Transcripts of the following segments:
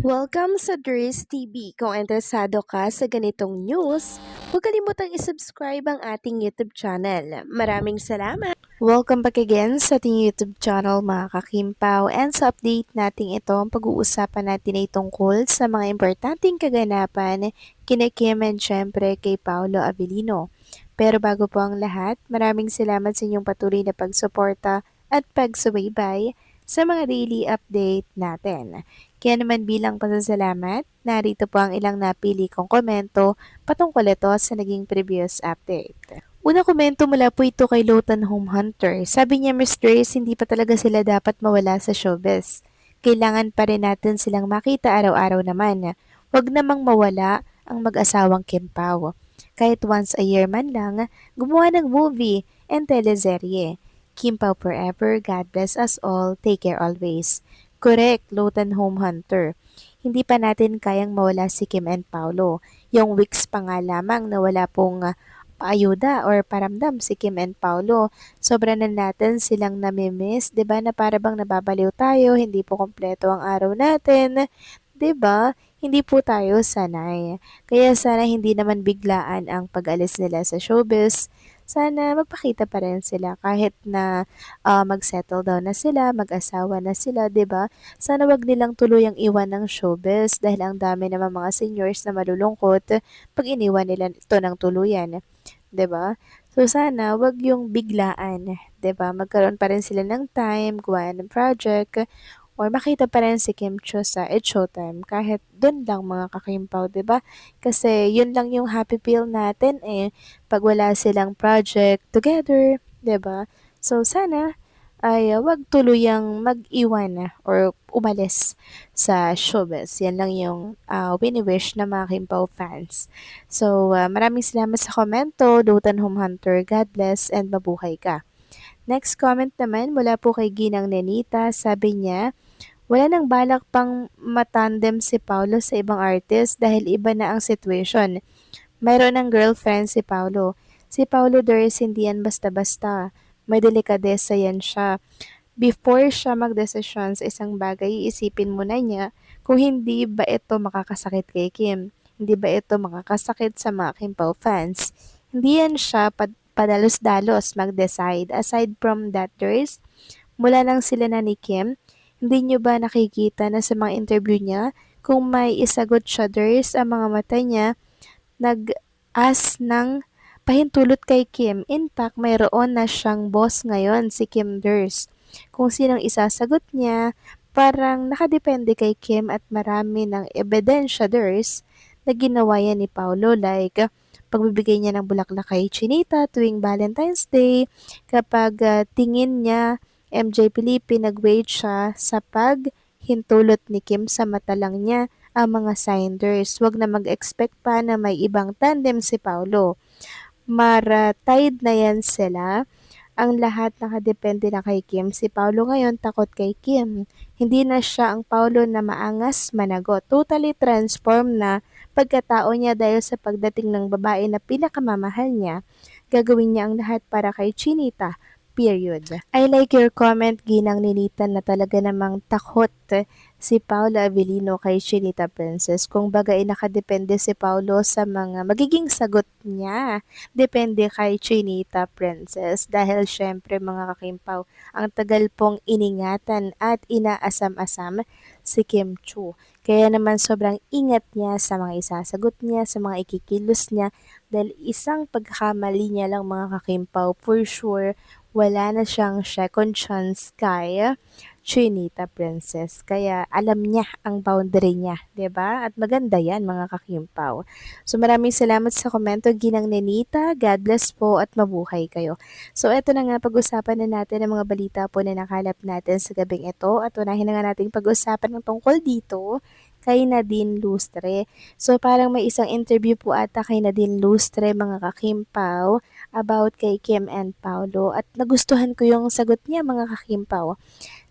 Welcome sa Dries TV. Kung interesado ka sa ganitong news, huwag kalimutang isubscribe ang ating YouTube channel. Maraming salamat! Welcome back again sa ating YouTube channel mga kakimpaw, and sa update natin ito, ang pag-uusapan natin ay tungkol sa mga importanteng kaganapan kina Kim and syempre kay Paolo Avellino. Pero bago po ang lahat, maraming salamat sa inyong patuloy na pagsuporta at pagsubaybay sa mga daily update natin. Kaya naman bilang pasasalamat, narito po ang ilang napili kong komento patungkol ito sa naging previous update. Una komento mula po ito kay Lotan Home Hunter. Sabi niya, Miss Grace, hindi pa talaga sila dapat mawala sa showbiz. Kailangan pa rin natin silang makita araw-araw naman. Huwag namang mawala ang mag-asawang Kim Pao. Kahit once a year man lang, gumawa ng movie and teleserye. Kim Pao forever, God bless us all, take care always. Correct, Lotan Home Hunter. Hindi pa natin kayang mawala si Kim and Paolo. Yung weeks pa nga lamang na wala pong paayuda or paramdam si Kim and Paolo. Sobra na natin silang namimiss, 'di ba? Na para bang nababaliw tayo, hindi po kompleto ang araw natin, 'di ba? Hindi po tayo sanay. Kaya sana hindi naman biglaan ang pag-alis nila sa showbiz. Sana magpakita pa rin sila kahit na mag-settle down na sila, mag-asawa na sila, 'di ba? Sana wag nilang tuluyang iwan ng showbiz dahil ang dami naman mga seniors na malulungkot pag iniwan nila ito ng tuluyan. 'Di ba? So sana 'wag yung biglaan, 'di ba? Magkaroon pa rin sila ng time, gawa ng project, or makita pa rin si Kim Chiu sa It's Showtime kahit dun lang mga kakimpaw, 'di ba? Kasi yun lang yung happy pill natin pag wala silang project together, 'di ba? So sana ay 'wag tuluyang mag-iwan or umalis sa showbiz. Yan lang yung wini-wish ng mga Kimpaw fans. So, maraming salamat sa komento, Dotan Home Hunter. God bless and mabuhay ka. Next comment naman mula po kay Ginang Nenita. Sabi niya, wala nang balak pang matandem si Paulo sa ibang artist dahil iba na ang situation. Mayroon ng girlfriend si Paulo. Si Paulo Dores hindi yan basta-basta. May delikadesa yan siya. Before siya magdesisyon sa isang bagay, iisipin muna niya kung hindi ba ito makakasakit kay Kim. Hindi ba ito makakasakit sa mga Kimpaw fans. Hindi yan siya padalos-dalos mag-decide. Aside from that, Dores, mula lang sila na ni Kim, hindi nyo ba nakikita na sa mga interview niya, kung may isagot siya, Dores, ang mga mata niya, nag-ask ng pahintulot kay Kim. In fact, mayroon na siyang boss ngayon, si Kim Durs. Kung sinong isasagot niya, parang nakadepende kay Kim at marami ng ebidensya, Durs, na ginawa yan ni Paulo, like pagbibigay niya ng bulaklak kay Chinita tuwing Valentine's Day, kapag tingin niya MJ Felipe nag-wait siya sa paghintulot ni Kim sa mata lang niya ang mga signers. Huwag na mag-expect pa na may ibang tandem si Paulo. Tied na yan sila. Ang lahat nakadepende na kay Kim. Si Paulo ngayon takot kay Kim. Hindi na siya ang Paulo na maangas managot. Totally transformed na pagkatao niya dahil sa pagdating ng babae na pinakamamahal niya. Gagawin niya ang lahat para kay Chinita. Period. I like your comment, Ginang Ninitan, na talaga namang takot si Paolo Avellino kay Chinita Princess. Kung bagay nakadepende si Paolo sa mga magiging sagot niya. Depende kay Chinita Princess dahil syempre mga kakimpaw, ang tagal pong iningatan at inaasam-asam si Kim Chu. Kaya naman sobrang ingat niya sa mga isasagot niya, sa mga ikikilos niya dahil isang pagkakamali niya lang mga kakimpaw, for sure wala na siyang second chance kay Chinita Princess. Kaya alam niya ang boundary niya, 'di ba? At maganda 'yan mga kakimpaw. So maraming salamat sa komento, Ginang Nenita. God bless po at mabuhay kayo. So eto na nga, pag-usapan na natin ang mga balita po na nakalap natin sa gabing ito, at unahin na nga nating pag-usapan ng tungkol dito kay Nadine Lustre. So parang may isang interview po ata kay Nadine Lustre mga kakimpaw about kay Kim and Paolo, at nagustuhan ko yung sagot niya mga kakimpaw.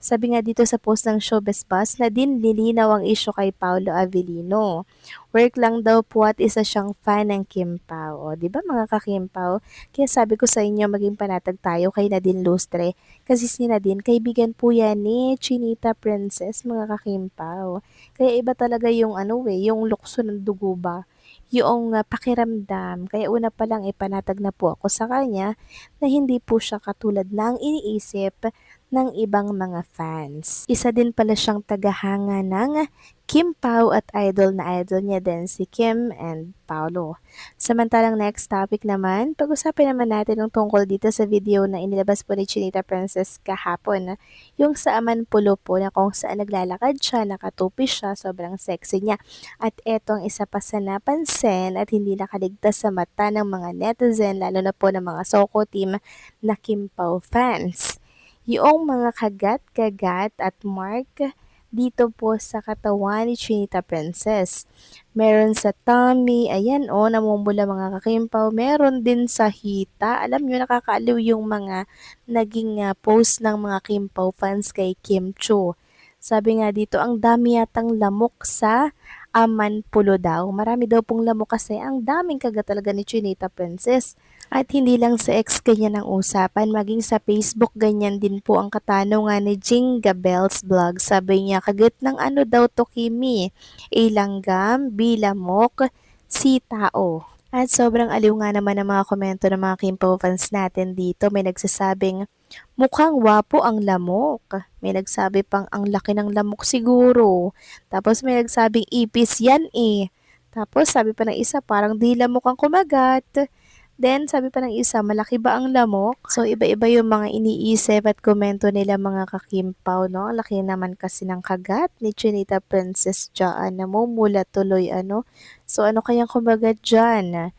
Sabi nga dito sa post ng Showbiz Buzz na din nilinaw ang isyu kay Paolo Avellino. Work lang daw po at isa siyang fan ng Kim Pao. O, di ba mga ka-Kim Pao? Kaya sabi ko sa inyo maging panatag tayo kay Nadine Lustre. Kasi si Nadine, kaibigan po yan ni Chinita Princess, mga ka-Kim Pao. Kaya iba talaga yung yung lukso ng dugo ba? Yung pakiramdam. Kaya una pa lang ipanatag na po ako sa kanya na hindi po siya katulad ng iniisip ng ibang mga fans. Isa din pala siyang tagahanga ng Kim Pao at idol niya din si Kim and Paolo. Samantalang next topic naman, pag-usapan naman natin ang tungkol dito sa video na inilabas po ni Chinita Princess kahapon. Yung sa Aman Pulo po na kung saan naglalakad siya, nakatupi siya, sobrang sexy niya. At eto ang isa pa sa napansin at hindi nakaligtas sa mata ng mga netizen, lalo na po ng mga Soko team na Kim Pao fans. Yung mga kagat-kagat at mark dito po sa katawan ni Chinita Princess. Meron sa tummy, ayan o, namumula mga kakimpaw. Meron din sa hita. Alam nyo, nakakaaliw yung mga naging post ng mga Kimpaw fans kay Kim Chu. Sabi nga dito, ang dami yatang lamok sa Aman Pulo daw. Marami daw pong lamok kasi ang daming kagat talaga ni Chinita Princess. At hindi lang sa ex ganyan ang usapan, maging sa Facebook ganyan din po ang katanungan ni Jinga Bells Vlog. Sabi niya, kagat ng ano daw to Kimi? A langgam, B lamok, C tao. At sobrang aliw nga naman ang mga komento ng mga Kimpo fans natin dito. May nagsasabing, mukhang wapo ang lamok. May nagsabi pang, ang laki ng lamok siguro. Tapos may nagsabing, ipis yan eh. Tapos sabi pa ng isa, parang di lamok ang kumagat. Then, sabi pa ng isa, malaki ba ang lamok? So, iba-iba yung mga iniisip at komento nila mga kakimpaw, no? Laki naman kasi ng kagat ni Chinita Princess dyan. Namumula tuloy, ano? So, ano kayang kumagat dyan?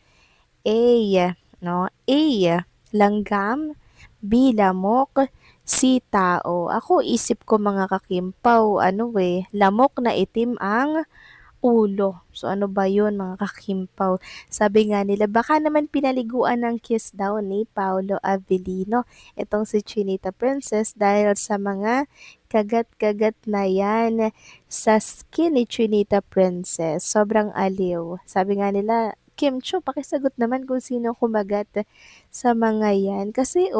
A, no? A, langgam. B, lamok. C, tao. Ako, isip ko mga kakimpaw, lamok na itim ang ulo. So ano ba yun mga kakimpaw? Sabi nga nila, baka naman pinaliguan ng kiss daw ni Paolo Avellino itong si Chinita Princess dahil sa mga kagat-kagat na yan sa skin ni Chinita Princess. Sobrang aliw. Sabi nga nila, Kim Chu, pakisagot naman kung sino kumagat sa mga yan. Kasi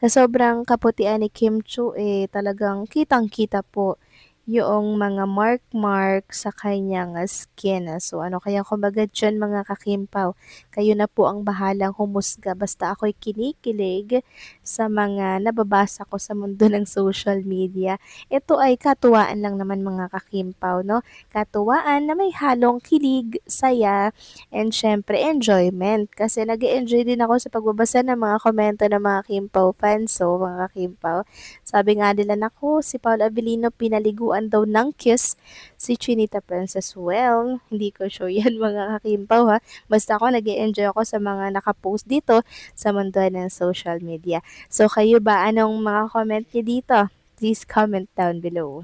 sa sobrang kaputian ni Kim Chu, talagang kitang-kita po yung mga mark sa kanyang skin. So, ano kaya kumbaga dyan mga kakimpaw? Kayo na po ang bahalang humusga. Basta ako'y kinikilig sa mga nababasa ko sa mundo ng social media. Ito ay katuwaan lang naman mga kakimpaw, no? Katuwaan na may halong kilig, saya, and syempre enjoyment. Kasi nag enjoy din ako sa pagbabasa ng mga komento ng mga Kimpaw fans. So, mga Kimpaw, sabi nga nila, naku, si Paolo Avellino pinaliguan daw ng kiss si Chinita Princess. Well, hindi ko sure yan mga kakimpaw ha. Basta ako nag enjoy ako sa mga nakapost dito sa mundo ng social media. So kayo ba, anong mga comment niyo dito? Please comment down below.